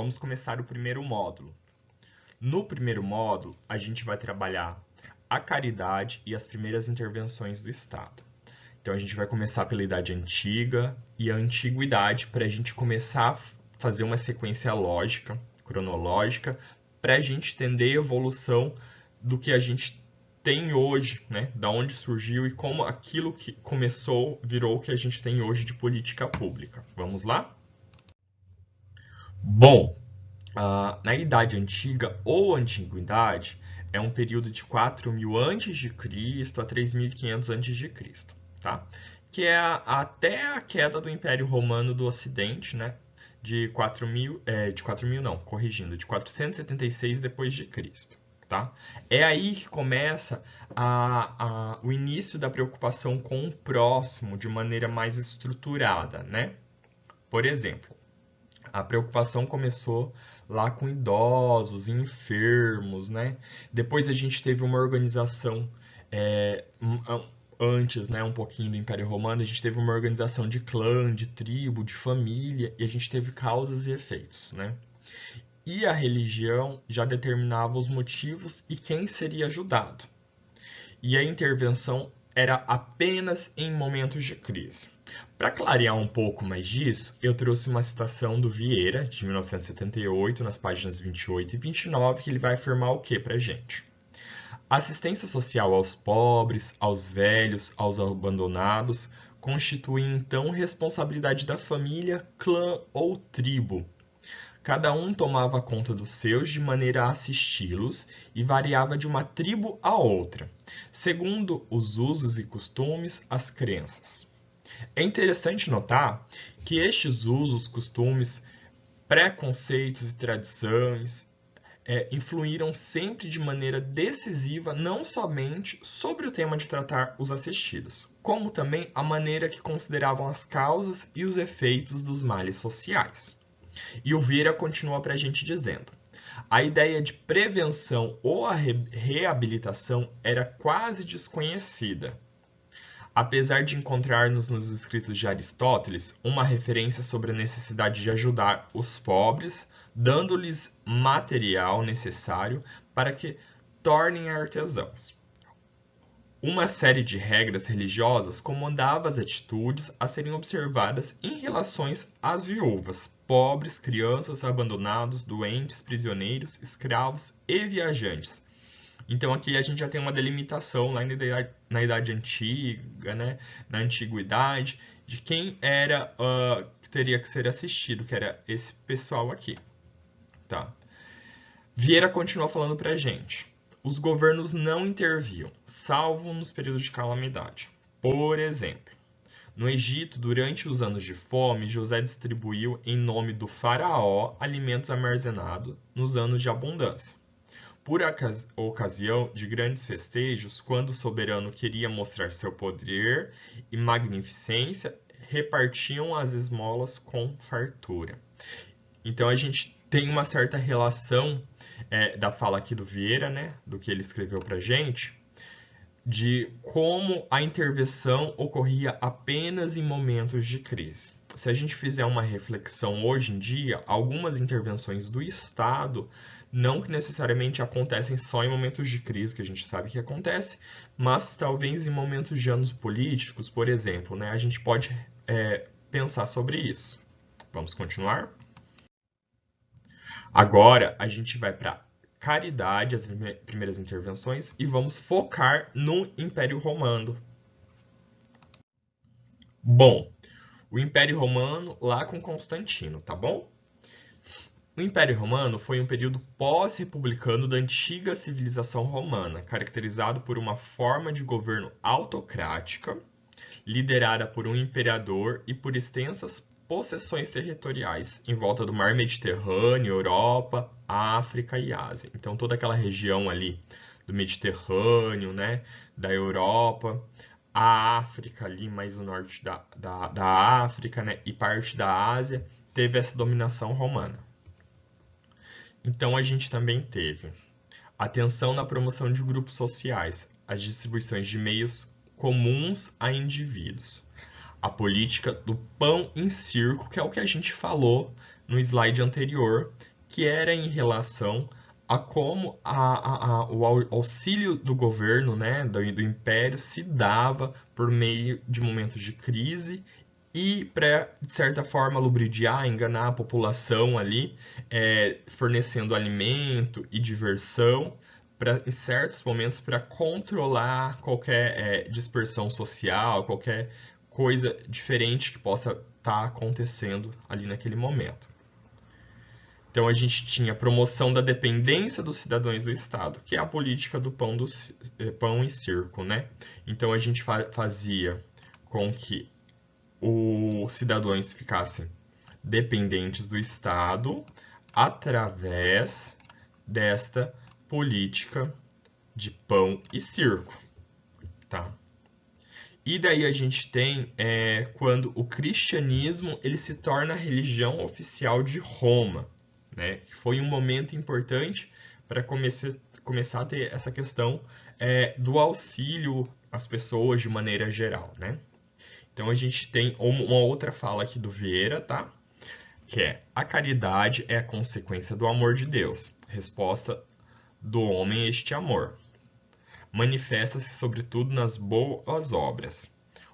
Vamos começar o primeiro módulo. No primeiro módulo, a gente vai trabalhar a caridade e as primeiras intervenções do Estado. Então, a gente vai começar pela Idade Antiga e a Antiguidade para a gente começar a fazer uma sequência lógica, cronológica, para a gente entender a evolução do que a gente tem hoje, né? Da onde surgiu e como aquilo que começou virou o que a gente tem hoje de política pública. Vamos lá? Bom, na Idade Antiga ou Antiguidade é um período de 4.000 a 3.500 a.C., tá? Que é até a queda do Império Romano do Ocidente, né? De 4.000 não, corrigindo, de 476 depois de Cristo, tá? É aí que começa o início da preocupação com o próximo de maneira mais estruturada, né? Por exemplo, a preocupação começou lá com idosos, enfermos, né? Depois a gente teve uma organização antes, né, um pouquinho do Império Romano, a gente teve uma organização de clã, de tribo, de família, e a gente teve causas e efeitos, né? E a religião já determinava os motivos e quem seria ajudado. E a intervenção era apenas em momentos de crise. Para clarear um pouco mais disso, eu trouxe uma citação do Vieira, de 1978, nas páginas 28 e 29, que ele vai afirmar o que para a gente? A assistência social aos pobres, aos velhos, aos abandonados, constitui então responsabilidade da família, clã ou tribo. Cada um tomava conta dos seus de maneira a assisti-los e variava de uma tribo a outra, segundo os usos e costumes, as crenças. É interessante notar que estes usos, costumes, preconceitos e tradições influíram sempre de maneira decisiva não somente sobre o tema de tratar os assistidos, como também a maneira que consideravam as causas e os efeitos dos males sociais. E o Vieira continua para a gente dizendo: a ideia de prevenção ou a reabilitação era quase desconhecida, apesar de encontrarmos nos escritos de Aristóteles uma referência sobre a necessidade de ajudar os pobres, dando-lhes material necessário para que tornem artesãos. Uma série de regras religiosas comandava as atitudes a serem observadas em relações às viúvas, pobres, crianças, abandonados, doentes, prisioneiros, escravos e viajantes. Então aqui a gente já tem uma delimitação lá na Idade Antiga, né, na Antiguidade, de quem era que teria que ser assistido, que era esse pessoal aqui. Tá? Vieira continua falando pra gente. Os governos não interviam, salvo nos períodos de calamidade. Por exemplo, no Egito, durante os anos de fome, José distribuiu, em nome do faraó, alimentos armazenados nos anos de abundância. Por ocasião de grandes festejos, quando o soberano queria mostrar seu poder e magnificência, repartiam as esmolas com fartura. Então a gente tem uma certa relação da fala aqui do Vieira, né, do que ele escreveu pra gente, de como a intervenção ocorria apenas em momentos de crise. Se a gente fizer uma reflexão hoje em dia, algumas intervenções do Estado não que necessariamente acontecem só em momentos de crise, que a gente sabe que acontece, mas talvez em momentos de anos políticos, por exemplo, né, a gente pode pensar sobre isso. Vamos continuar? Agora a gente vai para caridade, as primeiras intervenções, e vamos focar no Império Romano. Bom, o Império Romano lá com Constantino, tá bom? O Império Romano foi um período pós-republicano da antiga civilização romana, caracterizado por uma forma de governo autocrática, liderada por um imperador e por extensas possessões territoriais em volta do Mar Mediterrâneo, Europa, África e Ásia. Então toda aquela região ali do Mediterrâneo, né, da Europa, a África ali, mais o norte da África, né, e parte da Ásia, teve essa dominação romana. Então a gente também teve atenção na promoção de grupos sociais, as distribuições de meios comuns a indivíduos, a política do pão em circo, que é o que a gente falou no slide anterior, que era em relação a como o auxílio do governo, né, do império, se dava por meio de momentos de crise e para, de certa forma, lubridiar, enganar a população ali, fornecendo alimento e diversão, em certos momentos, para controlar qualquer dispersão social, qualquer coisa diferente que possa estar acontecendo ali naquele momento. Então a gente tinha a promoção da dependência dos cidadãos do Estado, que é a política do pão e circo, né? Então a gente fazia com que os cidadãos ficassem dependentes do Estado através desta política de pão e circo, tá? E daí a gente tem quando o cristianismo ele se torna a religião oficial de Roma, né? Que foi um momento importante para começar a ter essa questão do auxílio às pessoas de maneira geral, né? Então a gente tem uma outra fala aqui do Vieira, tá? Que é: a caridade é a consequência do amor de Deus. Resposta do homem a este amor. Manifesta-se sobretudo nas boas obras.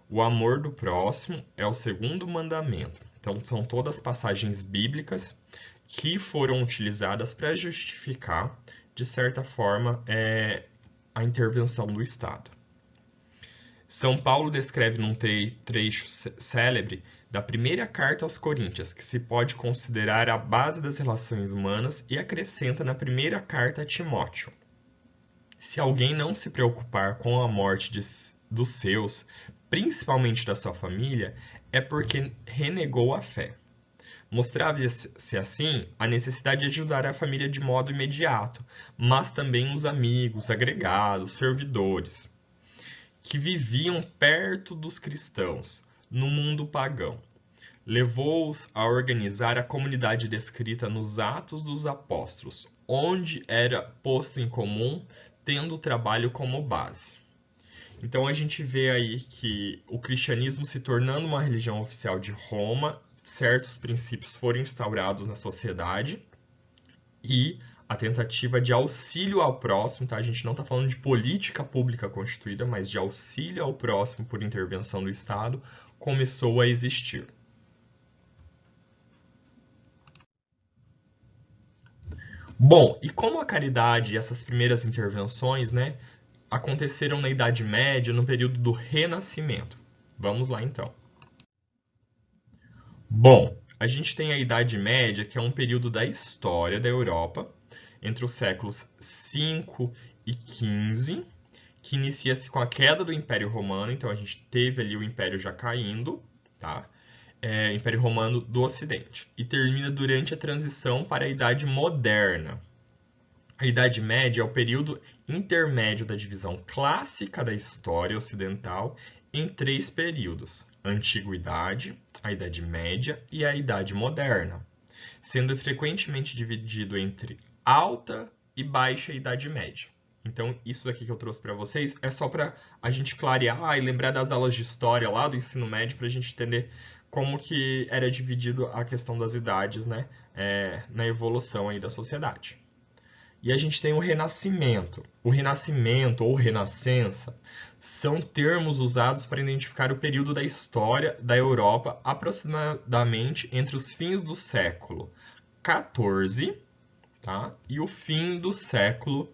O amor do próximo é o segundo mandamento. Então são todas passagens bíblicas que foram utilizadas para justificar, de certa forma, a intervenção do Estado. São Paulo descreve num trecho célebre da primeira carta aos Coríntios, que se pode considerar a base das relações humanas, e acrescenta na primeira carta a Timóteo: se alguém não se preocupar com a morte dos seus, principalmente da sua família, é porque renegou a fé. Mostrava-se assim a necessidade de ajudar a família de modo imediato, mas também os amigos, agregados, servidores, que viviam perto dos cristãos, no mundo pagão. Levou-os a organizar a comunidade descrita nos Atos dos Apóstolos, onde era posto em comum, tendo o trabalho como base. Então a gente vê aí que o cristianismo se tornando uma religião oficial de Roma, certos princípios foram instaurados na sociedade e a tentativa de auxílio ao próximo, tá? A gente não está falando de política pública constituída, mas de auxílio ao próximo por intervenção do Estado, começou a existir. Bom, e como a caridade e essas primeiras intervenções, né, aconteceram na Idade Média, no período do Renascimento? Vamos lá então. Bom, a gente tem a Idade Média, que é um período da história da Europa, entre os séculos 5 e 15, que inicia-se com a queda do Império Romano. Então a gente teve ali o Império já caindo, tá? Império Romano do Ocidente, e termina durante a transição para a Idade Moderna. A Idade Média é o período intermédio da divisão clássica da história ocidental em 3 períodos: a Antiguidade, a Idade Média e a Idade Moderna, sendo frequentemente dividido entre Alta e Baixa Idade Média. Então, isso daqui que eu trouxe para vocês é só para a gente clarear e lembrar das aulas de história lá do ensino médio, para a gente entender como que era dividido a questão das idades, né, na evolução aí da sociedade. E a gente tem o Renascimento. O Renascimento ou Renascença são termos usados para identificar o período da história da Europa aproximadamente entre os fins do século XIV, tá? E o fim do século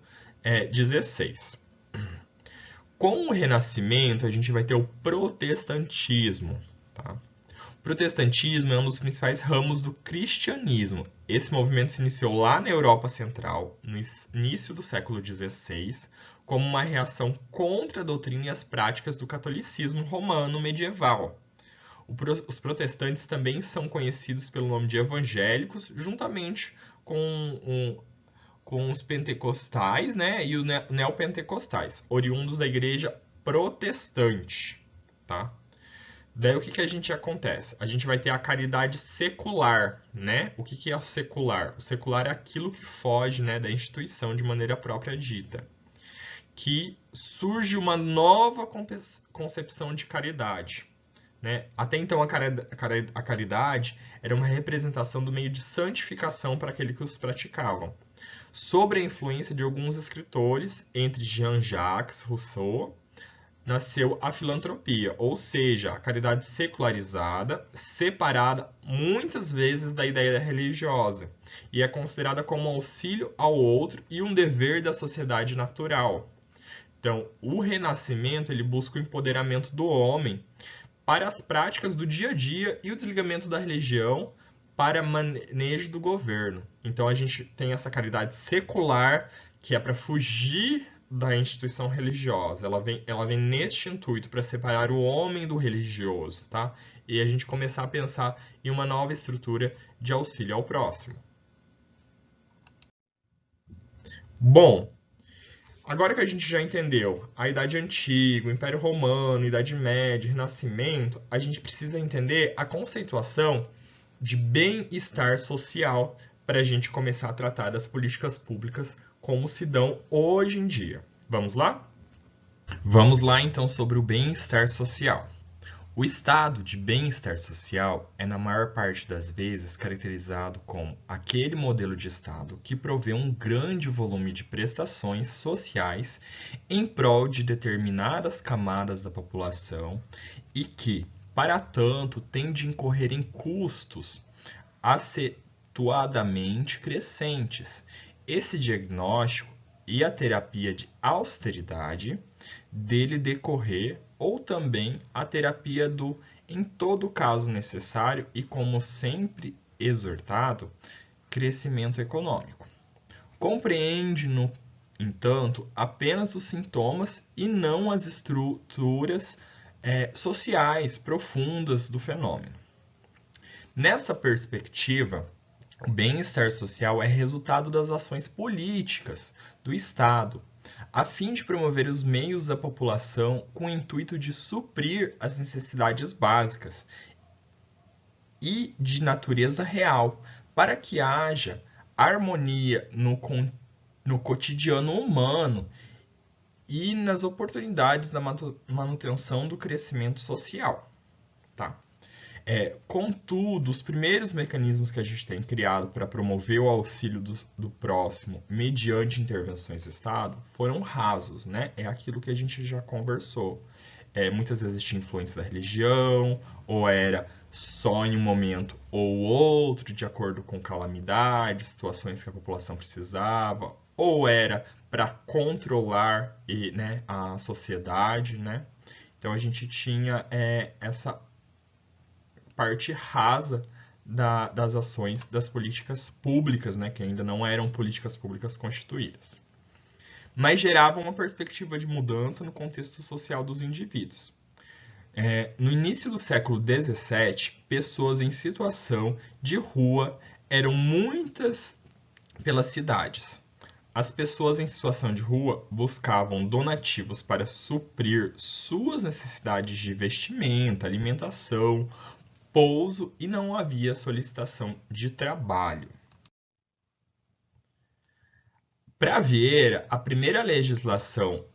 XVI. Com o Renascimento, a gente vai ter o protestantismo, tá? O protestantismo é um dos principais ramos do cristianismo. Esse movimento se iniciou lá na Europa Central, no início do século XVI, como uma reação contra a doutrina e as práticas do catolicismo romano medieval. Os protestantes também são conhecidos pelo nome de evangélicos, juntamente com os pentecostais, né, e os neopentecostais, oriundos da igreja protestante, tá? Daí o que a gente acontece? A gente vai ter a caridade secular, né? O que é o secular? O secular é aquilo que foge, né, da instituição de maneira própria dita. Que surge uma nova concepção de caridade, né? Até então, a caridade era uma representação do meio de santificação para aquele que os praticavam. Sob a influência de alguns escritores, entre Jean-Jacques Rousseau, nasceu a filantropia, ou seja, a caridade secularizada, separada muitas vezes da ideia religiosa, e é considerada como um auxílio ao outro e um dever da sociedade natural. Então, o Renascimento ele busca o empoderamento do homem para as práticas do dia a dia e o desligamento da religião para manejo do governo. Então a gente tem essa caridade secular que é para fugir da instituição religiosa. Ela vem neste intuito para separar o homem do religioso, tá? E a gente começar a pensar em uma nova estrutura de auxílio ao próximo. Bom, agora que a gente já entendeu a Idade Antiga, o Império Romano, Idade Média, Renascimento, a gente precisa entender a conceituação de bem-estar social para a gente começar a tratar das políticas públicas como se dão hoje em dia. Vamos lá? Vamos lá então sobre o bem-estar social. O estado de bem-estar social é, na maior parte das vezes, caracterizado como aquele modelo de estado que provê um grande volume de prestações sociais em prol de determinadas camadas da população e que, para tanto, tende a incorrer em custos acentuadamente crescentes. Esse diagnóstico e a terapia de austeridade dele decorrer ou também a terapia do, em todo caso necessário e como sempre exortado, crescimento econômico. Compreende, no entanto, apenas os sintomas e não as estruturas sociais profundas do fenômeno. Nessa perspectiva, o bem-estar social é resultado das ações políticas do Estado, a fim de promover os meios da população com o intuito de suprir as necessidades básicas e de natureza real, para que haja harmonia no cotidiano humano e nas oportunidades da manutenção do crescimento social. Tá? Contudo, os primeiros mecanismos que a gente tem criado para promover o auxílio do próximo mediante intervenções do Estado foram rasos, né? É aquilo que a gente já conversou. Muitas vezes tinha influência da religião, ou era só em um momento ou outro, de acordo com calamidades, situações que a população precisava, ou era para controlar né, a sociedade, né? Então a gente tinha essa parte rasa das ações das políticas públicas, né, que ainda não eram políticas públicas constituídas. Mas geravam uma perspectiva de mudança no contexto social dos indivíduos. No início do século XVII, pessoas em situação de rua eram muitas pelas cidades. As pessoas em situação de rua buscavam donativos para suprir suas necessidades de vestimenta, alimentação, pouso e não havia solicitação de trabalho. Para Vieira, a primeira legislação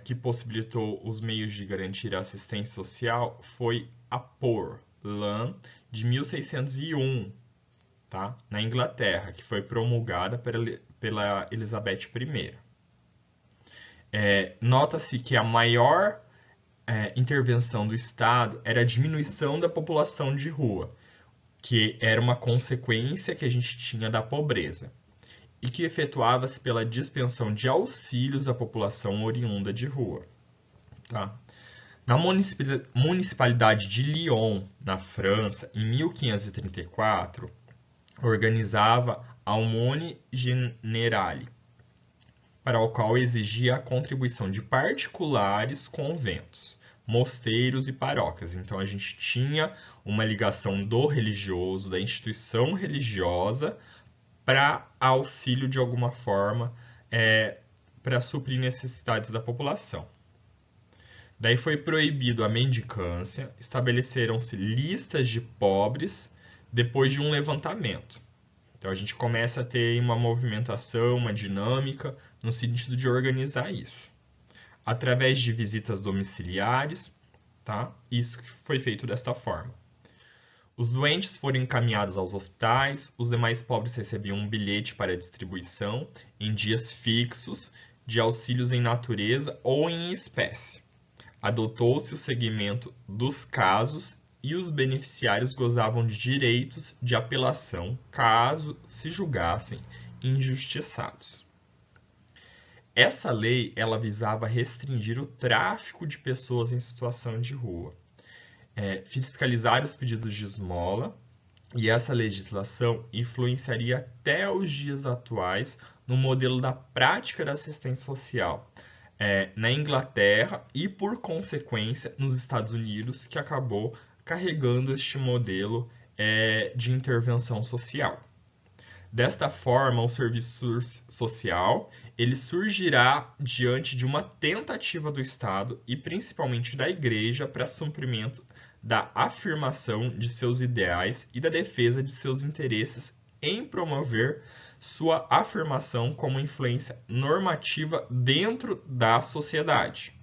que possibilitou os meios de garantir a assistência social foi a Poor Law de 1601, tá? Na Inglaterra, que foi promulgada pela Elizabeth I. Nota-se que a maior intervenção do Estado era a diminuição da população de rua, que era uma consequência que a gente tinha da pobreza, e que efetuava-se pela dispensão de auxílios à população oriunda de rua. Tá? Na municipalidade de Lyon, na França, em 1534, organizava a Aumône Generale, para o qual exigia a contribuição de particulares conventos, mosteiros e paróquias. Então a gente tinha uma ligação do religioso, da instituição religiosa, para auxílio de alguma forma, para suprir necessidades da população. Daí foi proibido a mendicância, estabeleceram-se listas de pobres depois de um levantamento. Então a gente começa a ter uma movimentação, uma dinâmica, no sentido de organizar isso. Através de visitas domiciliares, tá? Isso que foi feito desta forma. Os doentes foram encaminhados aos hospitais, os demais pobres recebiam um bilhete para distribuição em dias fixos de auxílios em natureza ou em espécie. Adotou-se o segmento dos casos e os beneficiários gozavam de direitos de apelação caso se julgassem injustiçados. Essa lei ela visava restringir o tráfico de pessoas em situação de rua, fiscalizar os pedidos de esmola, e essa legislação influenciaria até os dias atuais no modelo da prática da assistência social na Inglaterra e, por consequência, nos Estados Unidos, que acabou carregando este modelo de intervenção social. Desta forma, o serviço social ele surgirá diante de uma tentativa do Estado e principalmente da Igreja para suprimento da afirmação de seus ideais e da defesa de seus interesses em promover sua afirmação como influência normativa dentro da sociedade.